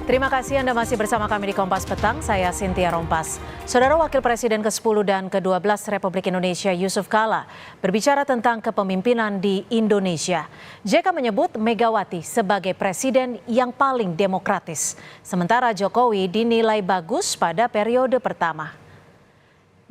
Terima kasih Anda masih bersama kami di Kompas Petang, saya Cynthia Rompas. Saudara Wakil Presiden ke-10 dan ke-12 Republik Indonesia Yusuf Kala berbicara tentang kepemimpinan di Indonesia. JK menyebut Megawati sebagai presiden yang paling demokratis, sementara Jokowi dinilai bagus pada periode pertama.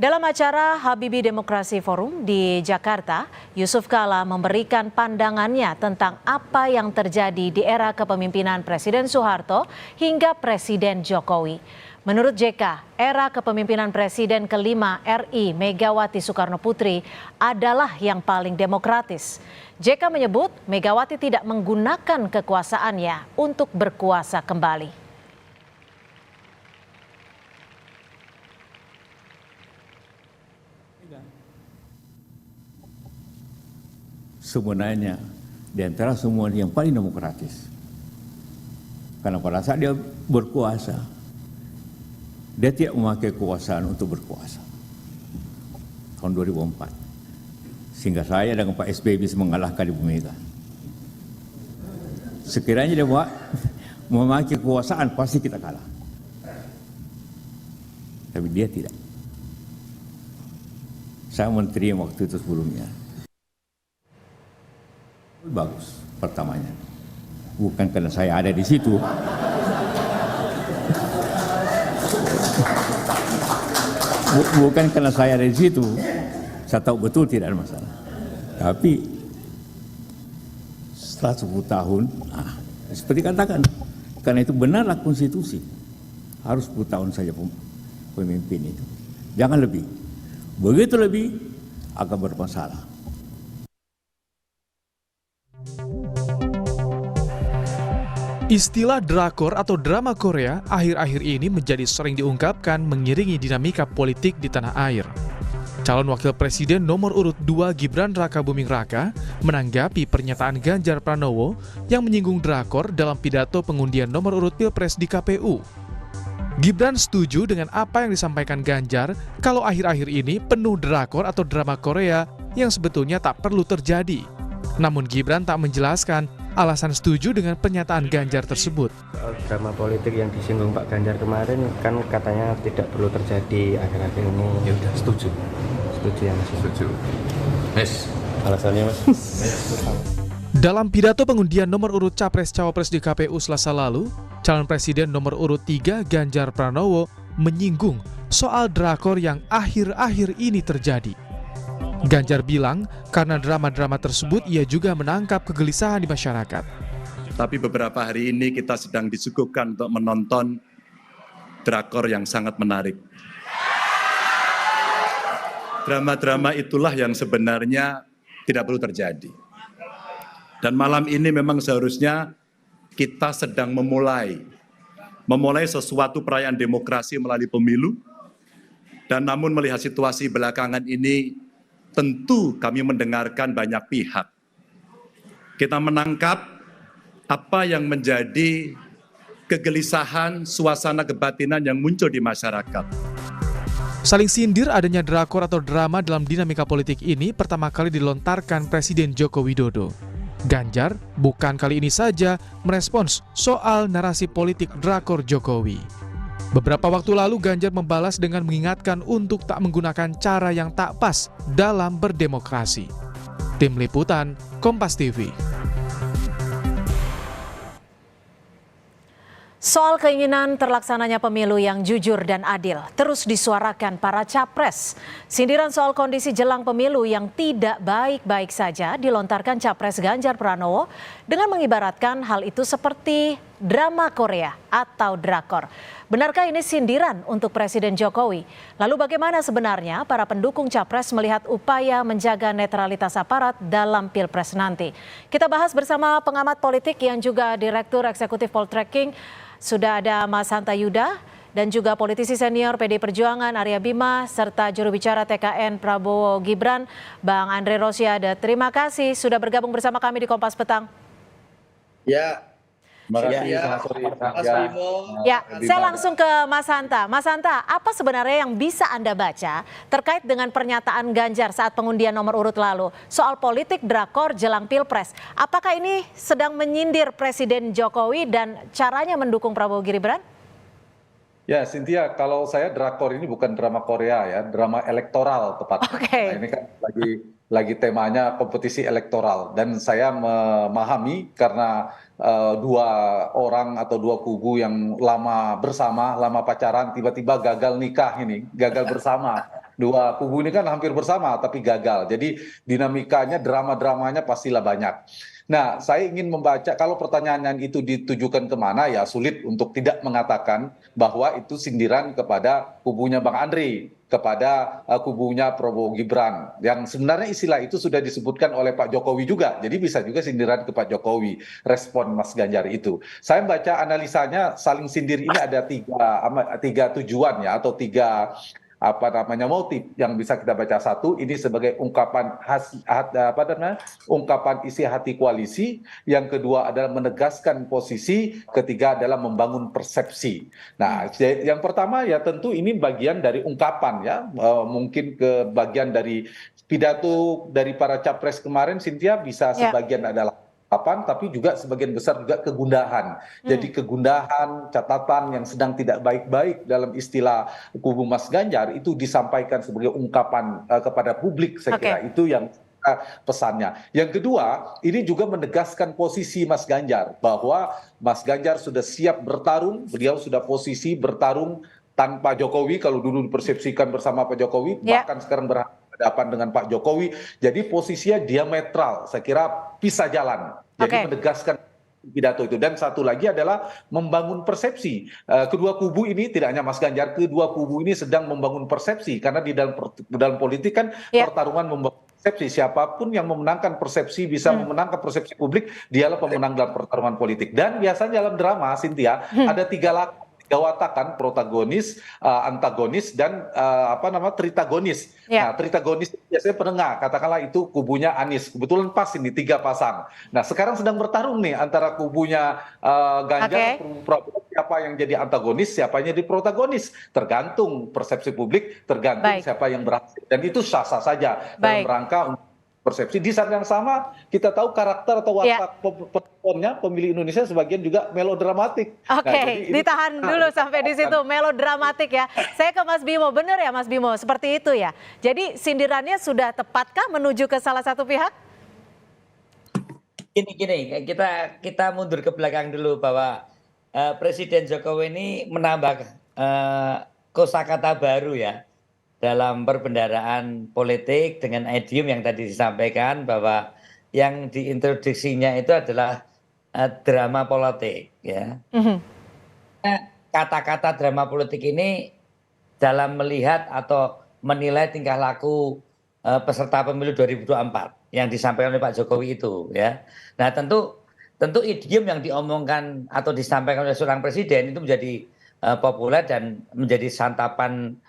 Dalam acara Habibie Demokrasi Forum di Jakarta, Yusuf Kala memberikan pandangannya tentang apa yang terjadi di era kepemimpinan Presiden Soeharto hingga Presiden Jokowi. Menurut JK, era kepemimpinan Presiden kelima RI Megawati Soekarno Putri adalah yang paling demokratis. JK menyebut Megawati tidak menggunakan kekuasaannya untuk berkuasa kembali. Sebenarnya di antara semua yang paling demokratis. Karena pada saat dia berkuasa, dia tidak memakai kekuasaan untuk berkuasa. Tahun 2004. Sehingga saya dengan Pak SBY bisa mengalahkan Ibu Mega. Sekiranya dia memakai kekuasaan, pasti kita kalah. Tapi dia tidak. Saya menteri yang waktu itu sebelumnya. Bagus pertamanya, bukan karena saya ada di situ, bukan karena saya ada di situ, saya tahu betul tidak ada masalah. Tapi setelah 10 tahun, seperti katakan, karena itu benarlah konstitusi, harus 10 tahun saja pemimpin itu, jangan lebih. Begitu lebih akan bermasalah. Istilah drakor atau drama Korea akhir-akhir ini menjadi sering diungkapkan mengiringi dinamika politik di tanah air. Calon Wakil Presiden nomor urut 2 Gibran Rakabuming Raka menanggapi pernyataan Ganjar Pranowo yang menyinggung drakor dalam pidato pengundian nomor urut Pilpres di KPU. Gibran setuju dengan apa yang disampaikan Ganjar kalau akhir-akhir ini penuh drakor atau drama Korea yang sebetulnya tak perlu terjadi. Namun Gibran tak menjelaskan alasan setuju dengan pernyataan Ganjar tersebut. Soal drama politik yang disinggung Pak Ganjar kemarin kan katanya tidak perlu terjadi akhir-akhir ini. Ya udah setuju. Setuju ya Mas. Setuju. Mas. Alasannya Mas. Dalam pidato pengundian nomor urut Capres-Cawapres di KPU Selasa lalu, calon presiden nomor urut 3 Ganjar Pranowo menyinggung soal drakor yang akhir-akhir ini terjadi. Ganjar bilang karena drama-drama tersebut ia juga menangkap kegelisahan di masyarakat. Tapi beberapa hari ini kita sedang disuguhkan untuk menonton drakor yang sangat menarik. Drama-drama itulah yang sebenarnya tidak perlu terjadi. Dan malam ini memang seharusnya kita sedang memulai sesuatu perayaan demokrasi melalui pemilu. Dan namun melihat situasi belakangan ini, tentu kami mendengarkan banyak pihak. Kita menangkap apa yang menjadi kegelisahan, suasana kebatinan yang muncul di masyarakat. Saling sindir adanya drakor atau drama dalam dinamika politik ini pertama kali dilontarkan Presiden Joko Widodo. Ganjar bukan kali ini saja merespons soal narasi politik drakor Jokowi. Beberapa waktu lalu Ganjar membalas dengan mengingatkan untuk tak menggunakan cara yang tak pas dalam berdemokrasi. Tim Liputan, Kompas TV. Soal keinginan terlaksananya pemilu yang jujur dan adil terus disuarakan para capres. Sindiran soal kondisi jelang pemilu yang tidak baik-baik saja dilontarkan Capres Ganjar Pranowo dengan mengibaratkan hal itu seperti drama Korea atau drakor. Benarkah ini sindiran untuk Presiden Jokowi? Lalu bagaimana sebenarnya para pendukung Capres melihat upaya menjaga netralitas aparat dalam Pilpres nanti? Kita bahas bersama pengamat politik yang juga Direktur Eksekutif Poltreking. Sudah ada Mas Hanta Yuda dan juga politisi senior PD Perjuangan Arya Bima serta juru bicara TKN Prabowo Gibran, Bang Andre Rosiade. Terima kasih sudah bergabung bersama kami di Kompas Petang. Ya. Terima kasih, Ya, selamat sore Mas ya. Bimo. Ya, Bima. saya langsung ke Mas Hanta. Mas Hanta, apa sebenarnya yang bisa Anda baca terkait dengan pernyataan Ganjar saat pengundian nomor urut lalu soal politik drakor jelang Pilpres? Apakah ini sedang menyindir Presiden Jokowi dan caranya mendukung Prabowo Gibran? Ya, Cynthia, kalau saya drakor ini bukan drama Korea ya, drama elektoral tepatnya. Oke. Nah, ini kan lagi temanya kompetisi elektoral dan saya memahami karena dua orang atau dua kubu yang lama bersama, lama pacaran, tiba-tiba gagal nikah ini, gagal bersama. Dua kubu ini kan hampir bersama tapi gagal. Jadi dinamikanya, drama-dramanya pastilah banyak. Nah, saya ingin membaca kalau pertanyaan itu ditujukan kemana ya sulit untuk tidak mengatakan bahwa itu sindiran kepada kubunya Bang Andre, kepada kubunya Prabowo Gibran. Yang sebenarnya istilah itu sudah disebutkan oleh Pak Jokowi juga. Jadi bisa juga sindiran ke Pak Jokowi, respon Mas Ganjar itu. Saya baca analisanya saling sindir ini ada tiga tujuan ya atau tiga motif yang bisa kita baca. Satu, ini sebagai ungkapan ungkapan isi hati koalisi. Yang kedua adalah menegaskan posisi. Ketiga adalah membangun persepsi. Nah, yang pertama ya tentu ini bagian dari ungkapan ya, mungkin ke bagian dari pidato dari para capres kemarin, Cynthia, bisa sebagian adalah tapi juga sebagian besar juga kegundahan. Jadi kegundahan, catatan yang sedang tidak baik-baik dalam istilah kubu Mas Ganjar itu disampaikan sebagai ungkapan kepada publik, saya kira itu yang pesannya. Yang kedua, ini juga menegaskan posisi Mas Ganjar bahwa Mas Ganjar sudah siap bertarung, beliau sudah posisi bertarung tanpa Jokowi, kalau dulu dipersepsikan bersama Pak Jokowi, bahkan sekarang berhadapan dengan Pak Jokowi, jadi posisinya diametral, saya kira pisah jalan. Jadi menegaskan pidato itu. Dan satu lagi adalah membangun persepsi. Kedua kubu ini tidak hanya Mas Ganjar, kedua kubu ini sedang membangun persepsi karena di dalam politik kan pertarungan membangun persepsi. Siapapun yang memenangkan persepsi bisa memenangkan persepsi publik, dialah pemenang dalam pertarungan politik. Dan biasanya dalam drama, Cynthia, ada tiga watakan, protagonis, antagonis, dan tritagonis. Nah, tritagonis biasanya penengah, katakanlah itu kubunya Anies. Kebetulan pas ini tiga pasang. Nah, sekarang sedang bertarung nih antara kubunya Ganjar, Prabowo, siapa yang jadi antagonis, siapa yang jadi protagonis. Tergantung persepsi publik, tergantung siapa yang berhasil. Dan itu sah-sah saja dalam rangka untuk persepsi. Di saat yang sama kita tahu karakter atau watak penontonnya pemilih Indonesia sebagian juga melodramatik. Ditahan dulu sampai di situ, melodramatik ya. Saya ke Mas Bimo, benar ya Mas Bimo, seperti itu ya. Jadi sindirannya sudah tepatkah menuju ke salah satu pihak? Gini, kita mundur ke belakang dulu bahwa Presiden Jokowi ini menambah kosakata baru ya dalam perbendaharaan politik dengan idiom yang tadi disampaikan bahwa yang diintroduksinya itu adalah drama politik ya. Kata-kata drama politik ini dalam melihat atau menilai tingkah laku peserta pemilu 2024 yang disampaikan oleh Pak Jokowi itu ya. Nah, tentu idiom yang diomongkan atau disampaikan oleh seorang presiden itu menjadi populer dan menjadi santapan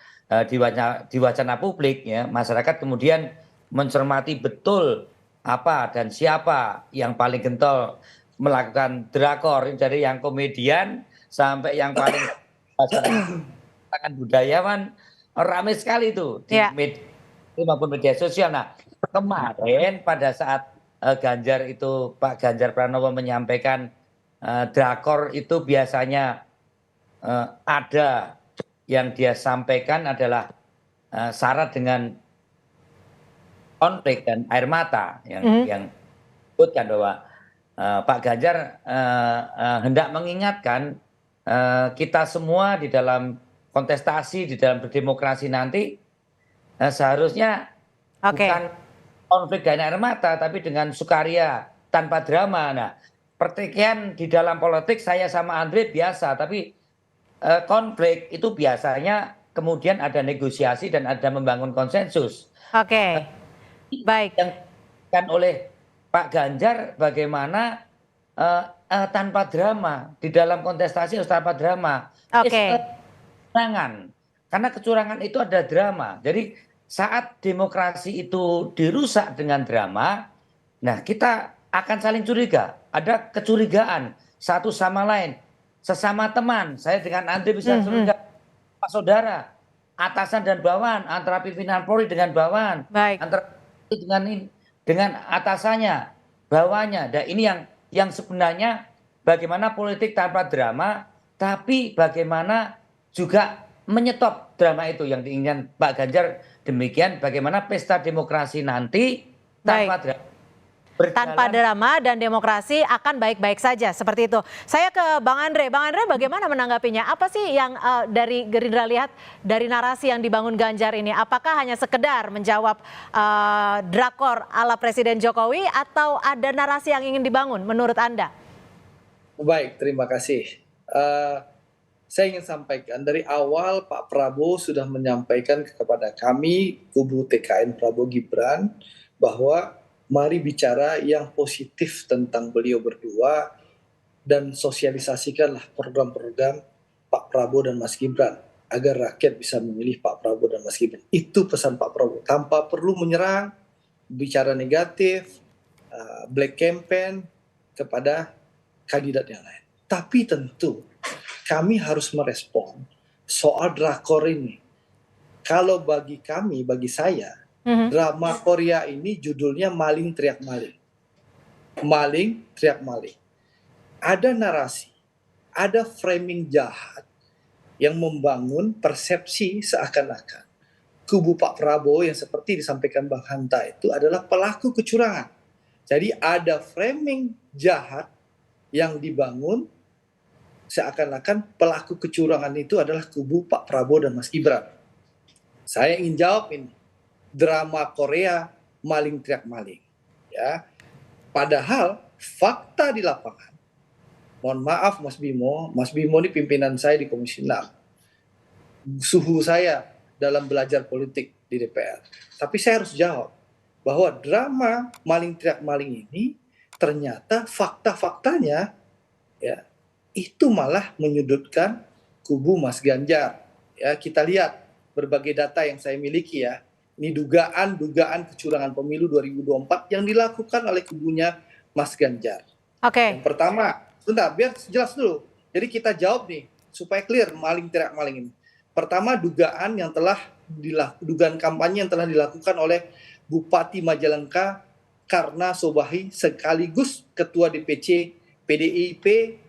di wacana publik ya. Masyarakat kemudian mencermati betul apa dan siapa yang paling getol melakukan drakor, dari yang komedian sampai yang paling tangan budayawan, ramai sekali itu di media maupun media sosial. Nah, kemarin pada saat Pak Ganjar Pranowo menyampaikan drakor itu biasanya ada yang dia sampaikan adalah syarat dengan konflik dan air mata yang disebutkan bahwa Pak Ganjar hendak mengingatkan kita semua di dalam kontestasi, di dalam berdemokrasi nanti seharusnya bukan konflik dan air mata, tapi dengan sukaria tanpa drama. Nah, pertikaian di dalam politik saya sama Andre biasa, tapi konflik itu biasanya kemudian ada negosiasi dan ada membangun konsensus. Baik. Yang disampaikan oleh Pak Ganjar bagaimana tanpa drama, di dalam kontestasi harus tanpa drama. Kecurangan, karena kecurangan itu ada drama. Jadi saat demokrasi itu dirusak dengan drama, nah kita akan saling curiga, ada kecurigaan. satu sama lain, sesama teman. Saya dengan Andre bisa Pak saudara, atasan dan bawahan, antara pimpinan Polri dengan bawahan, Baik. antara dengan atasannya, bawahannya. Dan ini yang sebenarnya bagaimana politik tanpa drama, tapi bagaimana juga menyetop drama itu yang diinginkan Pak Ganjar. Demikian bagaimana pesta demokrasi nanti tanpa drama. Tanpa drama dan demokrasi akan baik-baik saja, seperti itu. Saya ke Bang Andre. Bang Andre, bagaimana menanggapinya? Apa sih yang dari Gerindra lihat dari narasi yang dibangun Ganjar ini? Apakah hanya sekedar menjawab drakor ala Presiden Jokowi atau ada narasi yang ingin dibangun menurut Anda? Baik, terima kasih. Saya ingin sampaikan dari awal Pak Prabowo sudah menyampaikan kepada kami, kubu TKN Prabowo Gibran, bahwa mari bicara yang positif tentang beliau berdua dan sosialisasikanlah program-program Pak Prabowo dan Mas Gibran agar rakyat bisa memilih Pak Prabowo dan Mas Gibran. Itu pesan Pak Prabowo, tanpa perlu menyerang, bicara negatif, black campaign kepada kandidat yang lain. Tapi tentu kami harus merespon soal drakor ini. Kalau bagi kami, bagi saya, drama Korea ini judulnya Maling Teriak Maling. Maling Teriak Maling. Ada narasi, ada framing jahat yang membangun persepsi seakan-akan kubu Pak Prabowo yang seperti disampaikan Bang Hanta itu adalah pelaku kecurangan. Jadi ada framing jahat yang dibangun seakan-akan pelaku kecurangan itu adalah kubu Pak Prabowo dan Mas Gibran. Saya ingin jawab ini. Drama Korea Maling Teriak Maling, ya. Padahal fakta di lapangan, mohon maaf Mas Bimo ini pimpinan saya di Komisi 6, suhu saya dalam belajar politik di DPR. Tapi saya harus jawab bahwa drama Maling Teriak Maling ini ternyata fakta-faktanya, ya, itu malah menyudutkan kubu Mas Ganjar. Ya, kita lihat berbagai data yang saya miliki, ya. Ini dugaan kecurangan pemilu 2024 yang dilakukan oleh kubunya Mas Ganjar. Oke. Yang pertama, sebentar, biar jelas dulu. Jadi kita jawab nih, supaya clear maling teriak maling ini. Pertama, dugaan kampanye yang telah dilakukan oleh Bupati Majalengka Karna Sobahi sekaligus Ketua DPC PDIP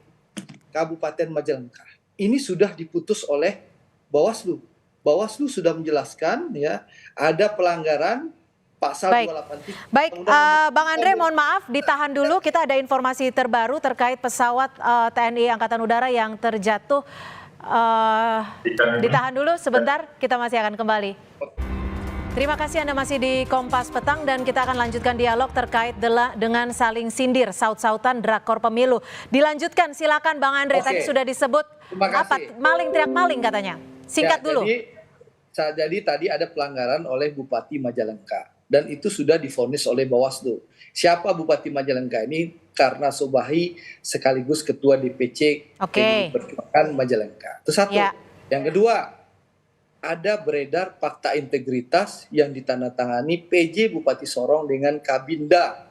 Kabupaten Majalengka. Ini sudah diputus oleh Bawaslu. Bawaslu sudah menjelaskan, ya, ada pelanggaran pasal 283. Baik, Bang Andre, mohon maaf, ditahan dulu. Kita ada informasi terbaru terkait pesawat TNI Angkatan Udara yang terjatuh. Ditahan dulu sebentar, kita masih akan kembali. Terima kasih Anda masih di Kompas Petang dan kita akan lanjutkan dialog terkait dengan saling sindir, saut-sautan drakor pemilu. Dilanjutkan, silakan Bang Andre. Tadi sudah disebut apa? Maling teriak maling katanya. Singkat dulu. Jadi tadi ada pelanggaran oleh Bupati Majalengka dan itu sudah divonis oleh Bawaslu. Siapa Bupati Majalengka ini? Karna Sobahi sekaligus Ketua DPC Perjuangan Majalengka. Itu satu. Ya. Yang kedua, ada beredar fakta integritas yang ditandatangani PJ Bupati Sorong dengan Kabinda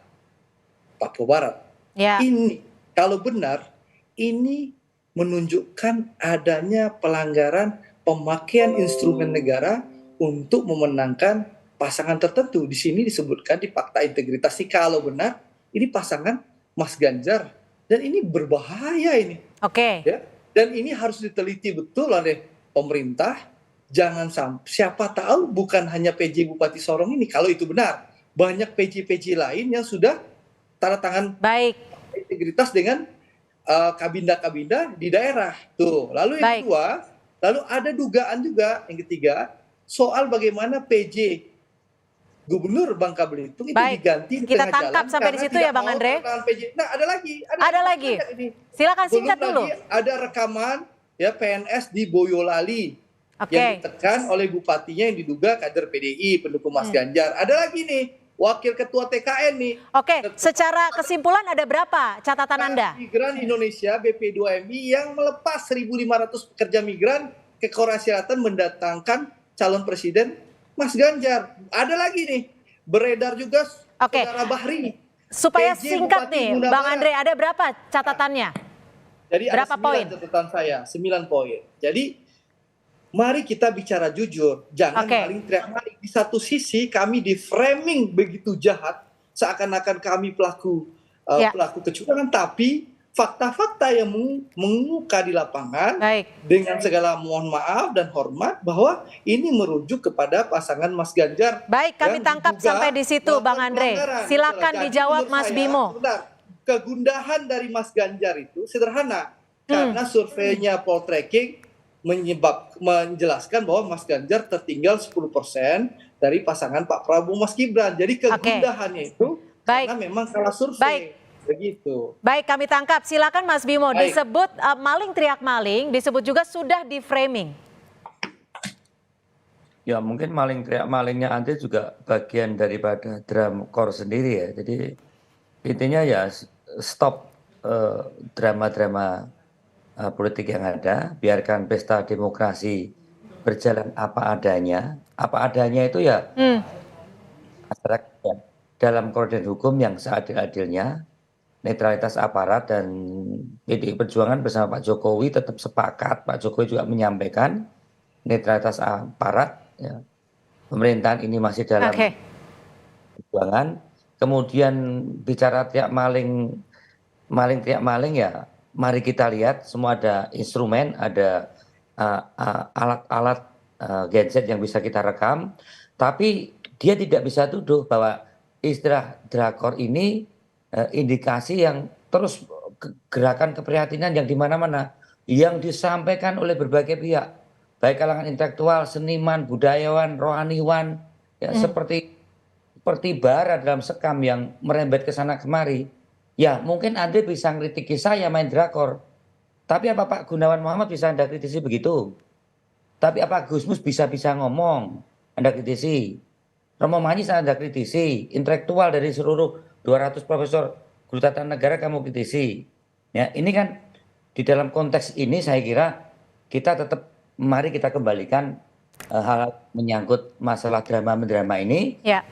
Papua Barat. Ya. Ini kalau benar, ini menunjukkan adanya pelanggaran pemakaian instrumen negara untuk memenangkan pasangan tertentu. Di sini disebutkan di fakta integritas ini kalau benar ini pasangan Mas Ganjar dan ini berbahaya ini. Oke. Ya. Dan ini harus diteliti betul oleh pemerintah. Jangan sampai siapa tahu bukan hanya PJ Bupati Sorong ini kalau itu benar. Banyak PJ-PJ lain yang sudah tanda tangan integritas dengan kabinda-kabinda di daerah. Tuh. Lalu yang kedua, lalu ada dugaan juga yang ketiga soal bagaimana PJ Gubernur Bangka Belitung itu diganti di kita tengah tangkap jalan sampai di situ ya Bang Andre. Nah, ada lagi. Silakan singkat dulu. Ada rekaman ya PNS di Boyolali yang ditekan oleh bupatinya yang diduga kader PDI pendukung Mas Ganjar. Ada lagi nih wakil ketua TKN nih. Secara kesimpulan ada berapa catatan Anda? Migran Indonesia BP2MI yang melepas 1.500 pekerja migran ke Korea Selatan mendatangkan calon presiden Mas Ganjar. Ada lagi nih, beredar juga saudara Bahri. Supaya singkat nih, Bang Andre, ada berapa catatannya? Jadi Berapa ada 9 poin? catatan saya, 9 poin. Jadi mari kita bicara jujur, jangan Oke. maling teriak maling. Di satu sisi kami di framing begitu jahat, seakan-akan kami pelaku Ya. pelaku kecurangan, tapi fakta-fakta yang mengemuka di lapangan Baik. dengan segala mohon maaf dan hormat bahwa ini merujuk kepada pasangan Mas Ganjar. Baik, kami yang tangkap diduga sampai di situ, Bang melakukan Andre. pelanggaran. Silakan Jadi dijawab, menurut Mas saya, Bimo. sebentar, kegundahan dari Mas Ganjar itu sederhana. Karena surveinya Poltreking menjelaskan bahwa Mas Ganjar tertinggal 10% dari pasangan Pak Prabowo Mas Gibran. Jadi kegundahannya itu Baik. karena memang salah survei. Baik. Begitu. Baik, kami tangkap. Silakan Mas Bimo. Baik. Disebut maling teriak maling, disebut juga sudah di framing. Ya mungkin maling teriak malingnya Andre juga bagian daripada dramkor sendiri ya. Jadi intinya ya stop drama-drama politik yang ada, biarkan pesta demokrasi berjalan apa adanya. Apa adanya itu ya masyarakat ya, dalam koridor hukum yang seadil-adilnya, netralitas aparat, dan PDI Perjuangan bersama Pak Jokowi tetap sepakat. Pak Jokowi juga menyampaikan netralitas aparat, ya, pemerintahan ini masih dalam Oke. perjuangan. Kemudian bicara teriak maling teriak maling ya, mari kita lihat semua ada instrumen, ada alat-alat gadget yang bisa kita rekam, tapi dia tidak bisa tuduh bahwa istilah drakor ini indikasi yang terus gerakan keprihatinan yang di mana-mana yang disampaikan oleh berbagai pihak, baik kalangan intelektual, seniman, budayawan, rohaniwan, ya, seperti bara dalam sekam yang merembet ke sana kemari. Ya mungkin Andre bisa ngkritiki saya main drakor, tapi apa Pak Gunawan Muhammad bisa Anda kritisi begitu? Tapi apa Gusmus bisa ngomong Anda kritisi? Romo Manis Anda kritisi? Intelektual dari seluruh 200 profesor guru tata negara kamu kritisi? Ya ini kan di dalam konteks ini saya kira kita tetap mari kita kembalikan hal menyangkut masalah drama-drama ini. Ya.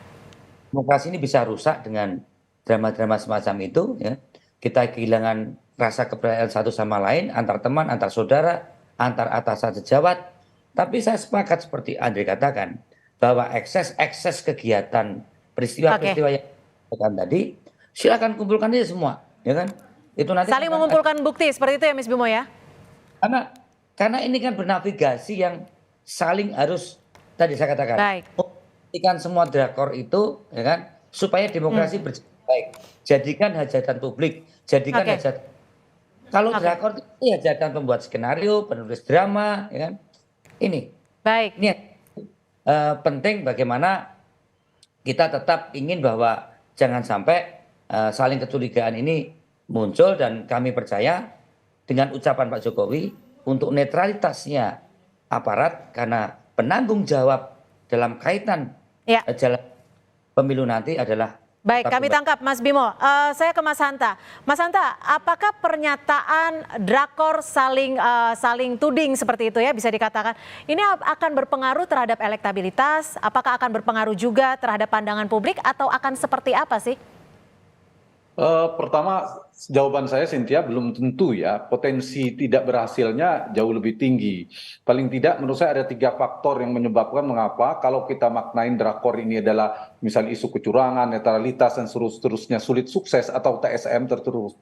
Demokrasi ini bisa rusak dengan drama-drama semacam itu, ya. Kita kehilangan rasa kepercayaan satu sama lain, antar teman, antar saudara, antar atasan sejawat. Tapi saya sepakat seperti Andre katakan bahwa ekses kegiatan peristiwa-peristiwa yang dikatakan tadi, silakan kumpulkan aja semua, ya kan? Itu nanti Saling mengumpulkan bukti seperti itu ya, Mas Bimo ya? Karena ini kan bernavigasi yang saling harus tadi saya katakan. Baik. Pastikan semua drakor itu, ya kan, supaya demokrasi berjalan baik. Jadikan hajatan publik, jadikan hajatan. Kalau drakor itu hajatan pembuat skenario, penulis drama, ya kan. Ini. Baik. Ini penting bagaimana kita tetap ingin bahwa jangan sampai saling kecurigaan ini muncul, dan kami percaya dengan ucapan Pak Jokowi untuk netralitasnya aparat karena penanggung jawab dalam kaitan jalan pemilu nanti adalah. Baik, kami tangkap Mas Bimo. Saya ke Mas Hanta. Mas Hanta, apakah pernyataan drakor saling tuding seperti itu ya bisa dikatakan, ini akan berpengaruh terhadap elektabilitas? Apakah akan berpengaruh juga terhadap pandangan publik atau akan seperti apa sih? Pertama, jawaban saya Cynthia belum tentu ya, potensi tidak berhasilnya jauh lebih tinggi. Paling tidak menurut saya ada 3 faktor yang menyebabkan mengapa kalau kita maknain drakor ini adalah misalnya isu kecurangan, netralitas dan seterusnya sulit sukses, atau TSM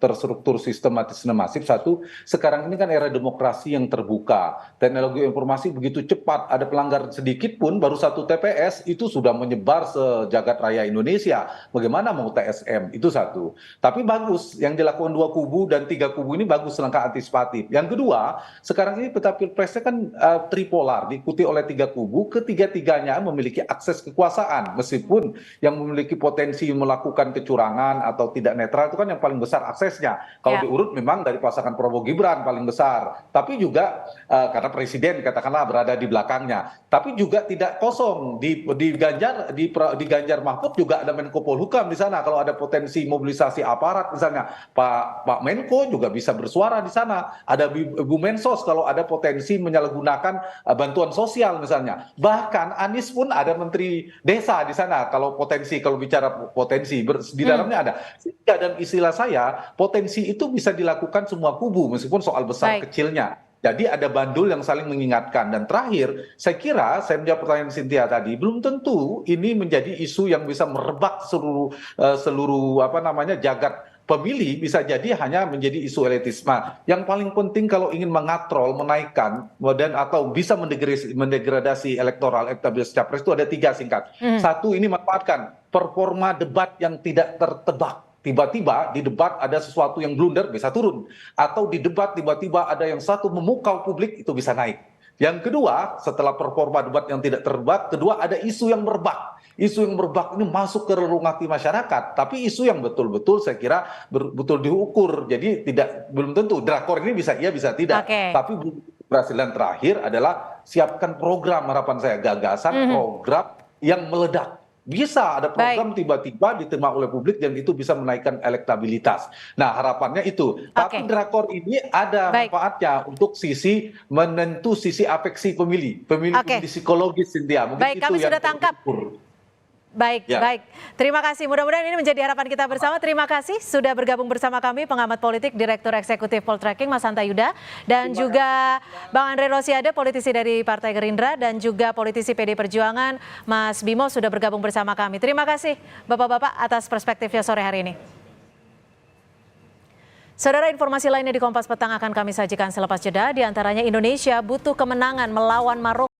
terstruktur sistematis dan masif. Satu, sekarang ini kan era demokrasi yang terbuka, teknologi informasi begitu cepat, ada pelanggaran sedikit pun baru 1 TPS itu sudah menyebar sejagat raya Indonesia. Bagaimana mau TSM? Itu satu. Tapi bagus yang dilakukan 2 kubu dan 3 kubu ini, bagus langkah antisipatif. Yang kedua, sekarang ini peta pilpresnya kan tripolar, diikuti oleh 3 kubu, ketiga-tiganya memiliki akses kekuasaan, meskipun yang memiliki potensi melakukan kecurangan atau tidak netral itu kan yang paling besar aksesnya. Kalau diurut memang dari pasangan Prabowo Gibran paling besar, tapi juga karena presiden katakanlah berada di belakangnya, tapi juga tidak kosong di Ganjar Mahfud juga ada Menko Polhukam di sana. Kalau ada potensi mobilisasi aparat misalnya, Pak Menko juga bisa bersuara di sana. Ada Bu Mensos kalau ada potensi menyalahgunakan bantuan sosial misalnya. Bahkan Anies pun ada Menteri Desa di sana kalau bicara potensi di dalamnya ada. Dan istilah saya, potensi itu bisa dilakukan semua kubu meskipun soal besar kecilnya. Jadi ada bandul yang saling mengingatkan. Dan terakhir, saya kira, saya menjawab pertanyaan Cynthia tadi, belum tentu ini menjadi isu yang bisa merebak seluruh jagat pemilih, bisa jadi hanya menjadi isu elitisme. Yang paling penting kalau ingin mengatrol, menaikkan, atau bisa mendegradasi elektabilitas capres itu ada 3 singkat. Satu, ini manfaatkan performa debat yang tidak tertebak. Tiba-tiba di debat ada sesuatu yang blunder bisa turun. Atau di debat tiba-tiba ada yang satu memukau publik itu bisa naik. Yang kedua, setelah performa debat yang tidak terbak, kedua ada isu yang merebak. Isu yang merebak ini masuk ke relung hati masyarakat. Tapi isu yang betul-betul saya kira betul diukur. Jadi belum tentu drakor ini bisa iya bisa tidak. Tapi keberhasilan terakhir adalah siapkan program, harapan saya gagasan program yang meledak. Bisa ada program tiba-tiba diterima oleh publik dan itu bisa menaikkan elektabilitas. Nah, harapannya itu. Tapi drakor ini ada manfaatnya untuk menentu sisi afeksi pemilih psikologis, Cynthia. Mungkin itu kami sudah tangkap. Baik. Terima kasih. Mudah-mudahan ini menjadi harapan kita bersama. Terima kasih sudah bergabung bersama kami pengamat politik, Direktur Eksekutif Poltreking, Mas Hanta Yuda, dan juga Bang Andre Rosiade, politisi dari Partai Gerindra, dan juga politisi PD Perjuangan, Mas Bimo, sudah bergabung bersama kami. Terima kasih Bapak-Bapak atas perspektifnya sore hari ini. Saudara, informasi lainnya di Kompas Petang akan kami sajikan selepas jeda. Di antaranya Indonesia butuh kemenangan melawan Maroko.